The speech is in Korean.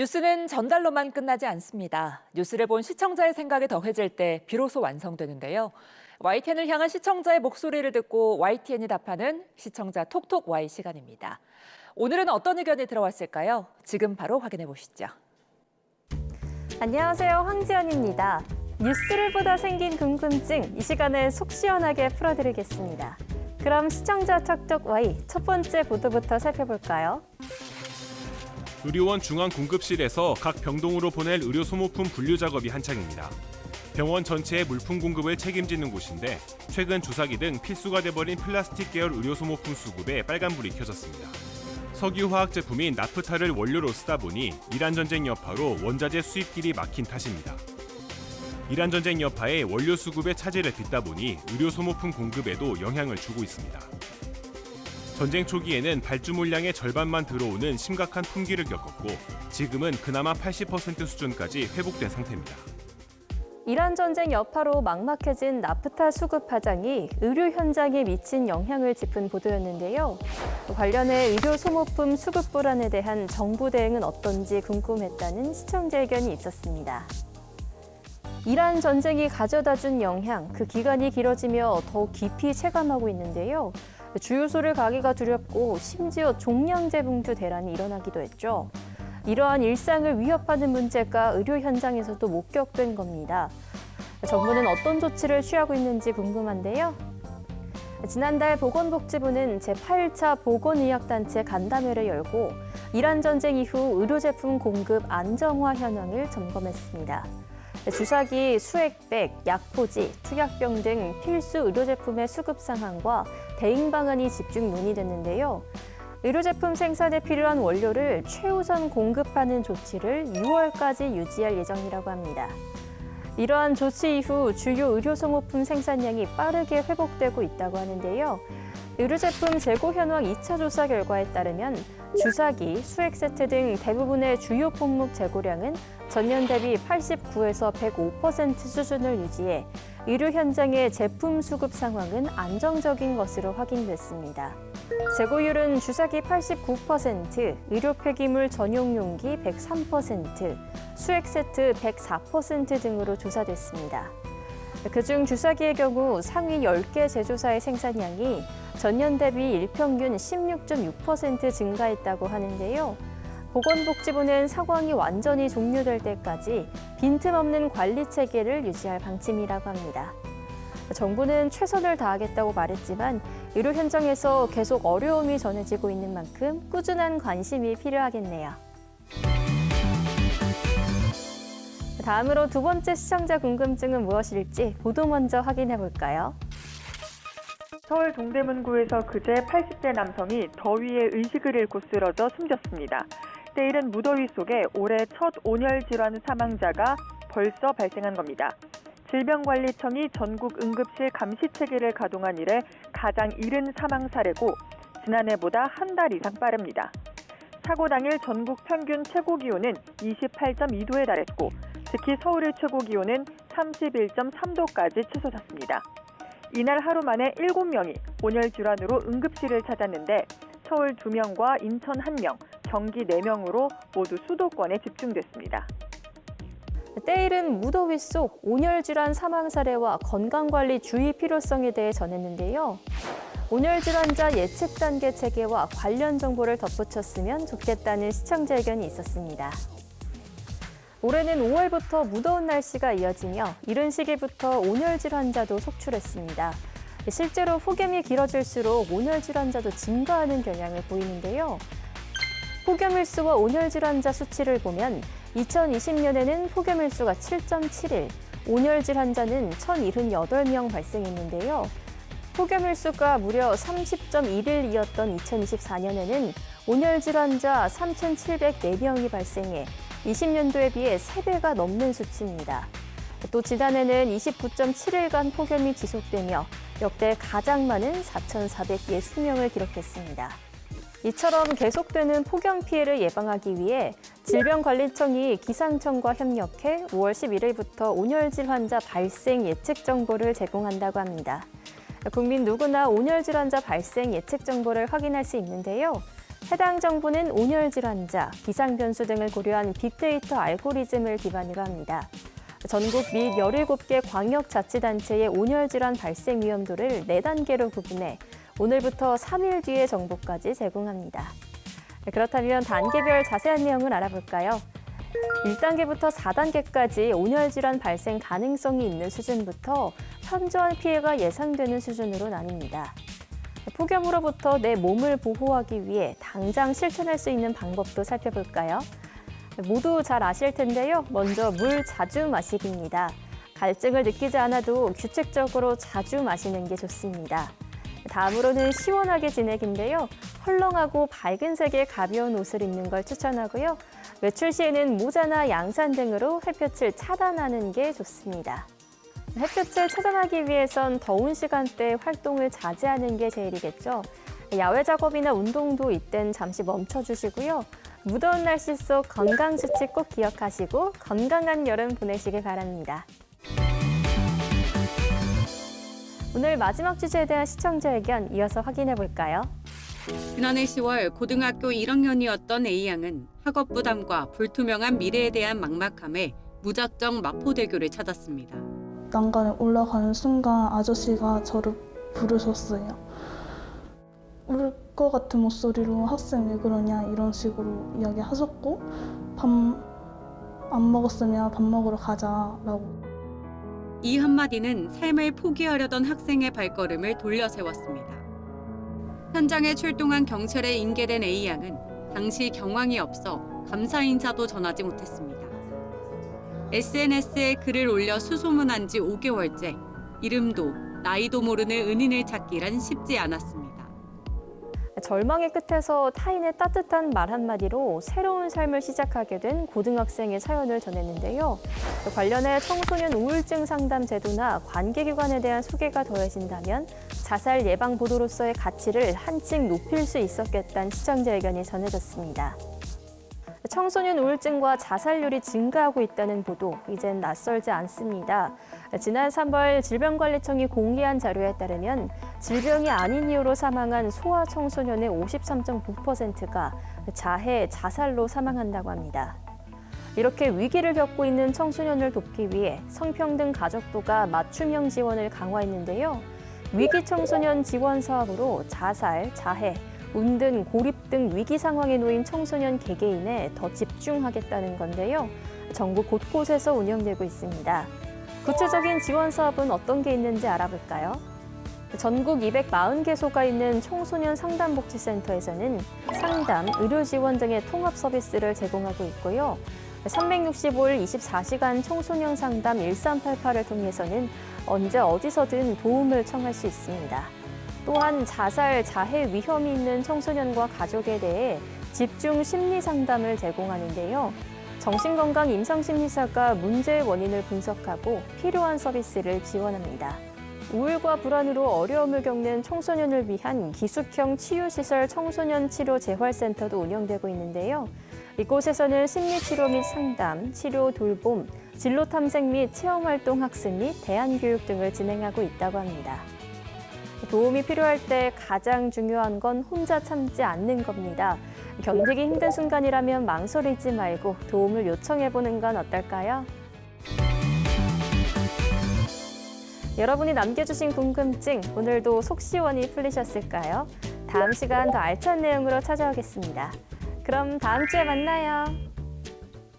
뉴스는 전달로만 끝나지 않습니다. 뉴스를 본 시청자의 생각이 더해질 때 비로소 완성되는데요. YTN을 향한 시청자의 목소리를 듣고 YTN이 답하는 시청자 톡톡 Y 시간입니다. 오늘은 어떤 의견이 들어왔을까요? 지금 바로 확인해 보시죠. 안녕하세요, 황지연입니다. 뉴스를 보다 생긴 궁금증, 이 시간에 속 시원하게 풀어드리겠습니다. 그럼 시청자 톡톡 Y 첫 번째 보도부터 살펴볼까요? 의료원 중앙공급실에서 각 병동으로 보낼 의료 소모품 분류 작업이 한창입니다. 병원 전체의 물품 공급을 책임지는 곳인데 최근 주사기 등 필수가 돼버린 플라스틱 계열 의료 소모품 수급에 빨간불이 켜졌습니다. 석유화학 제품인 나프타를 원료로 쓰다 보니 이란 전쟁 여파로 원자재 수입길이 막힌 탓입니다. 이란 전쟁 여파에 원료 수급의 차질을 빚다 보니 의료 소모품 공급에도 영향을 주고 있습니다. 전쟁 초기에는 발주 물량의 절반만 들어오는 심각한 품귀를 겪었고 지금은 그나마 80% 수준까지 회복된 상태입니다. 이란 전쟁 여파로 막막해진 나프타 수급 파장이 의료 현장에 미친 영향을 짚은 보도였는데요. 관련해 의료 소모품 수급 불안에 대한 정부 대응은 어떤지 궁금했다는 시청자 의견이 있었습니다. 이란 전쟁이 가져다준 영향, 그 기간이 길어지며 더욱 깊이 체감하고 있는데요. 주유소를 가기가 두렵고 심지어 종량제 봉투 대란이 일어나기도 했죠. 이러한 일상을 위협하는 문제가 의료 현장에서도 목격된 겁니다. 정부는 어떤 조치를 취하고 있는지 궁금한데요. 지난달 보건복지부는 제8차 보건의학단체 간담회를 열고 이란 전쟁 이후 의료제품 공급 안정화 현황을 점검했습니다. 주사기, 수액백, 약포지, 투약병 등 필수 의료제품의 수급 상황과 대응 방안이 집중 논의됐는데요. 의료제품 생산에 필요한 원료를 최우선 공급하는 조치를 6월까지 유지할 예정이라고 합니다. 이러한 조치 이후 주요 의료 소모품 생산량이 빠르게 회복되고 있다고 하는데요. 의료제품 재고 현황 2차 조사 결과에 따르면 주사기, 수액 세트 등 대부분의 주요 품목 재고량은 전년 대비 89에서 105% 수준을 유지해 의료 현장의 제품 수급 상황은 안정적인 것으로 확인됐습니다. 재고율은 주사기 89%, 의료 폐기물 전용 용기 103%, 수액 세트 104% 등으로 조사됐습니다. 그중 주사기의 경우 상위 10개 제조사의 생산량이 전년 대비 일평균 16.6% 증가했다고 하는데요. 보건복지부는 상황이 완전히 종료될 때까지 빈틈없는 관리 체계를 유지할 방침이라고 합니다. 정부는 최선을 다하겠다고 말했지만 의료 현장에서 계속 어려움이 전해지고 있는 만큼 꾸준한 관심이 필요하겠네요. 다음으로 두 번째 시청자 궁금증은 무엇일지 보도 먼저 확인해 볼까요? 서울 동대문구에서 그제 80대 남성이 더위에 의식을 잃고 쓰러져 숨졌습니다. 때이른 무더위 속에 올해 첫 온열 질환 사망자가 벌써 발생한 겁니다. 질병관리청이 전국 응급실 감시 체계를 가동한 이래 가장 이른 사망 사례고 지난해보다 한 달 이상 빠릅니다. 사고 당일 전국 평균 최고 기온은 28.2도에 달했고 특히 서울의 최고 기온은 31.3도까지 치솟았습니다. 이날 하루 만에 7명이 온열 질환으로 응급실을 찾았는데 서울 2명과 인천 1명, 경기 4명으로 모두 수도권에 집중됐습니다. 때이른 무더위 속 온열 질환 사망 사례와 건강관리 주의 필요성에 대해 전했는데요. 온열 질환자 예측 단계 체계와 관련 정보를 덧붙였으면 좋겠다는 시청자 의견이 있었습니다. 올해는 5월부터 무더운 날씨가 이어지며 이른 시기부터 온열 질환자도 속출했습니다. 실제로 폭염이 길어질수록 온열 질환자도 증가하는 경향을 보이는데요. 폭염일수와 온열 질환자 수치를 보면 2020년에는 폭염일수가 7.7일, 온열 질환자는 1,078명 발생했는데요. 폭염일수가 무려 30.1일이었던 2024년에는 온열 질환자 3,704명이 발생해 20년도에 비해 3배가 넘는 수치입니다. 또 지난해는 29.7일간 폭염이 지속되며 역대 가장 많은 4,460명을 기록했습니다. 이처럼 계속되는 폭염 피해를 예방하기 위해 질병관리청이 기상청과 협력해 5월 11일부터 온열질 환자 발생 예측 정보를 제공한다고 합니다. 국민 누구나 온열질 환자 발생 예측 정보를 확인할 수 있는데요. 해당 정보는 온열 질환자, 기상 변수 등을 고려한 빅데이터 알고리즘을 기반으로 합니다. 전국 및 17개 광역자치단체의 온열 질환 발생 위험도를 4단계로 구분해 오늘부터 3일 뒤의 정보까지 제공합니다. 그렇다면 단계별 자세한 내용을 알아볼까요? 1단계부터 4단계까지 온열 질환 발생 가능성이 있는 수준부터 현저한 피해가 예상되는 수준으로 나뉩니다. 폭염으로부터 내 몸을 보호하기 위해 당장 실천할 수 있는 방법도 살펴볼까요? 모두 잘 아실 텐데요. 먼저 물 자주 마시기입니다. 갈증을 느끼지 않아도 규칙적으로 자주 마시는 게 좋습니다. 다음으로는 시원하게 지내기인데요. 헐렁하고 밝은 색의 가벼운 옷을 입는 걸 추천하고요. 외출 시에는 모자나 양산 등으로 햇볕을 차단하는 게 좋습니다. 햇볕을 차단하기 위해선 더운 시간대에 활동을 자제하는 게 제일이겠죠. 야외 작업이나 운동도 이땐 잠시 멈춰주시고요. 무더운 날씨 속 건강 수칙 꼭 기억하시고 건강한 여름 보내시길 바랍니다. 오늘 마지막 주제에 대한 시청자 의견 이어서 확인해 볼까요? 지난해 10월 고등학교 1학년이었던 A양은 학업 부담과 불투명한 미래에 대한 막막함에 무작정 마포대교를 찾았습니다. 난간에 올라가는 순간 아저씨가 저를 부르셨어요. 울 것 같은 목소리로 학생 왜 그러냐 이런 식으로 이야기하셨고 밥 안 먹었으면 밥 먹으러 가자라고. 이 한마디는 삶을 포기하려던 학생의 발걸음을 돌려 세웠습니다. 현장에 출동한 경찰에 인계된 A양은 당시 경황이 없어 감사 인사도 전하지 못했습니다. SNS에 글을 올려 수소문한 지 5개월째, 이름도 나이도 모르는 은인을 찾기란 쉽지 않았습니다. 절망의 끝에서 타인의 따뜻한 말 한마디로 새로운 삶을 시작하게 된 고등학생의 사연을 전했는데요. 관련해 청소년 우울증 상담 제도나 관계기관에 대한 소개가 더해진다면 자살 예방 보도로서의 가치를 한층 높일 수 있었겠다는 시청자 의견이 전해졌습니다. 청소년 우울증과 자살률이 증가하고 있다는 보도, 이젠 낯설지 않습니다. 지난 3월 질병관리청이 공개한 자료에 따르면 질병이 아닌 이유로 사망한 소아 청소년의 53.9%가 자해, 자살로 사망한다고 합니다. 이렇게 위기를 겪고 있는 청소년을 돕기 위해 성평등 가족부가 맞춤형 지원을 강화했는데요. 위기 청소년 지원 사업으로 자살, 자해, 운등, 고립 등 위기 상황에 놓인 청소년 개개인에 더 집중하겠다는 건데요. 전국 곳곳에서 운영되고 있습니다. 구체적인 지원 사업은 어떤 게 있는지 알아볼까요? 전국 240개소가 있는 청소년 상담복지센터에서는 상담, 의료 지원 등의 통합 서비스를 제공하고 있고요. 365일 24시간 청소년 상담 1388을 통해서는 언제 어디서든 도움을 청할 수 있습니다. 또한 자살, 자해 위험이 있는 청소년과 가족에 대해 집중 심리 상담을 제공하는데요. 정신건강 임상심리사가 문제의 원인을 분석하고 필요한 서비스를 지원합니다. 우울과 불안으로 어려움을 겪는 청소년을 위한 기숙형 치유시설 청소년 치료 재활센터도 운영되고 있는데요. 이곳에서는 심리치료 및 상담, 치료 돌봄, 진로 탐색 및 체험활동 학습 및 대안교육 등을 진행하고 있다고 합니다. 도움이 필요할 때 가장 중요한 건 혼자 참지 않는 겁니다. 견디기 힘든 순간이라면 망설이지 말고 도움을 요청해보는 건 어떨까요? 여러분이 남겨주신 궁금증, 오늘도 속 시원히 풀리셨을까요? 다음 시간 더 알찬 내용으로 찾아오겠습니다. 그럼 다음 주에 만나요.